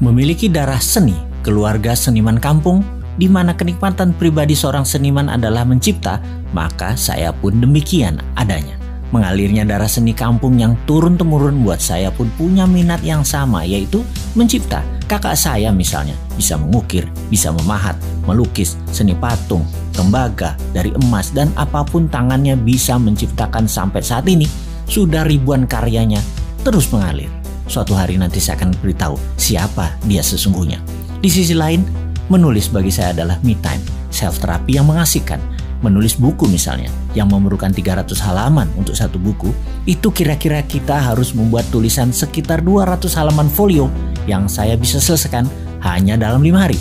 Memiliki darah seni, keluarga seniman kampung, di mana kenikmatan pribadi seorang seniman adalah mencipta, maka saya pun demikian adanya. Mengalirnya darah seni kampung yang turun-temurun buat saya pun punya minat yang sama, yaitu mencipta. Kakak saya misalnya bisa mengukir, bisa memahat, melukis, seni patung, tembaga, dari emas, dan apapun tangannya bisa menciptakan sampai saat ini. Sudah ribuan karyanya terus mengalir. Suatu hari nanti saya akan beritahu siapa dia sesungguhnya. Di sisi lain, menulis bagi saya adalah me time, self terapi yang mengasihkan. Menulis buku misalnya, yang memerlukan 300 halaman untuk satu buku, itu kira-kira kita harus membuat tulisan sekitar 200 halaman folio yang saya bisa selesaikan hanya dalam 5 hari.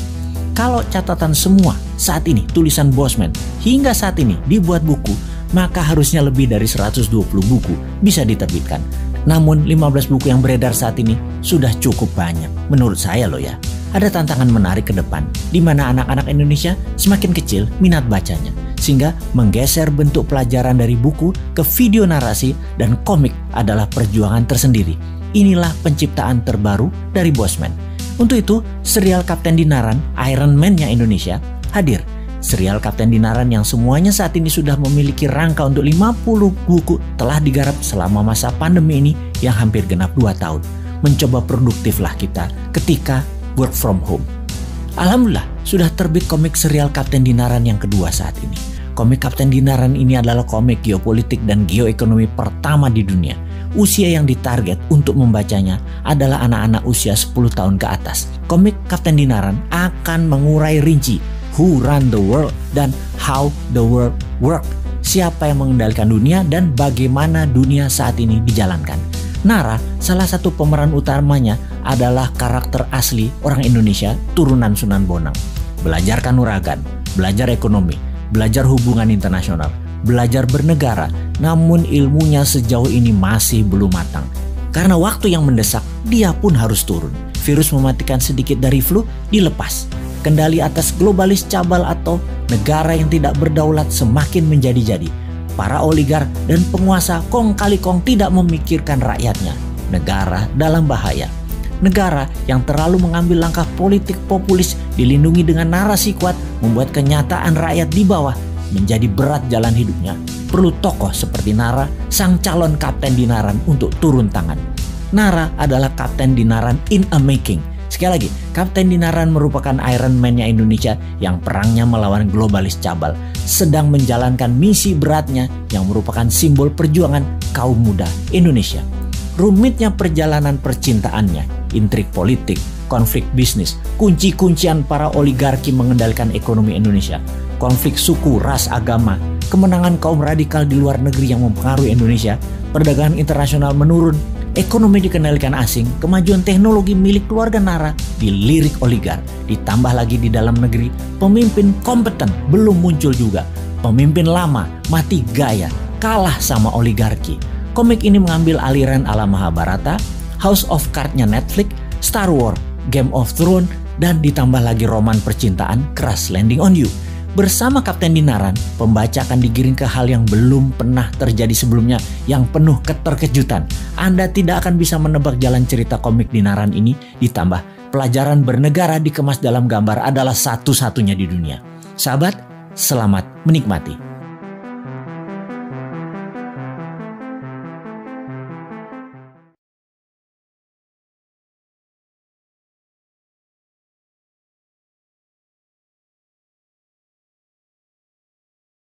Kalau catatan semua saat ini tulisan Bosman hingga saat ini dibuat buku, maka harusnya lebih dari 120 buku bisa diterbitkan. Namun 15 buku yang beredar saat ini sudah cukup banyak menurut saya loh ya. Ada tantangan menarik ke depan di mana anak-anak Indonesia semakin kecil minat bacanya, sehingga menggeser bentuk pelajaran dari buku ke video narasi dan komik adalah perjuangan tersendiri. Inilah penciptaan terbaru dari Bosman. Untuk itu, serial Kapten Dinaran, Iron Man-nya Indonesia hadir. Serial Kapten Dinaran yang semuanya saat ini sudah memiliki rangka untuk 50 buku telah digarap selama masa pandemi ini yang hampir genap 2 tahun. Mencoba produktiflah kita ketika work from home. Alhamdulillah sudah terbit komik serial Kapten Dinaran yang kedua saat ini. Komik Kapten Dinaran ini adalah komik geopolitik dan geoekonomi pertama di dunia. Usia yang ditarget untuk membacanya adalah anak-anak usia 10 tahun ke atas. Komik Kapten Dinaran akan mengurai rinci who run the world dan how the world work. Siapa yang mengendalikan dunia dan bagaimana dunia saat ini dijalankan. Nara, salah satu pemeran utamanya adalah karakter asli orang Indonesia turunan Sunan Bonang. Belajar kanuragan, belajar ekonomi, belajar hubungan internasional, belajar bernegara, namun ilmunya sejauh ini masih belum matang. Karena waktu yang mendesak, dia pun harus turun. Virus mematikan sedikit dari flu dilepas. Kendali atas globalis cabal atau negara yang tidak berdaulat semakin menjadi-jadi. Para oligar dan penguasa kong kali kong tidak memikirkan rakyatnya. Negara dalam bahaya. Negara yang terlalu mengambil langkah politik populis dilindungi dengan narasi kuat membuat kenyataan rakyat di bawah menjadi berat jalan hidupnya. Perlu tokoh seperti Nara, sang calon Kapten Dinaran untuk turun tangan. Nara adalah Kapten Dinaran in a making. Sekali lagi, Kapten Dinaran merupakan Iron Man-nya Indonesia yang perangnya melawan globalis cabal, sedang menjalankan misi beratnya yang merupakan simbol perjuangan kaum muda Indonesia. Rumitnya perjalanan percintaannya, intrik politik, konflik bisnis, kunci-kuncian para oligarki mengendalikan ekonomi Indonesia, konflik suku, ras, agama, kemenangan kaum radikal di luar negeri yang mempengaruhi Indonesia, perdagangan internasional menurun, ekonomi dikendalikan asing, kemajuan teknologi milik keluarga Nara dilirik oligar, ditambah lagi di dalam negeri, pemimpin kompeten belum muncul juga, pemimpin lama mati gaya, kalah sama oligarki. Komik ini mengambil aliran ala Mahabharata, House of Cards-nya Netflix, Star Wars, Game of Thrones, dan ditambah lagi roman percintaan Crash Landing on You. Bersama Kapten Dinaran, pembaca akan digiring ke hal yang belum pernah terjadi sebelumnya yang penuh keterkejutan. Anda tidak akan bisa menebak jalan cerita komik Dinaran ini, ditambah pelajaran bernegara dikemas dalam gambar adalah satu-satunya di dunia. Sahabat, selamat menikmati.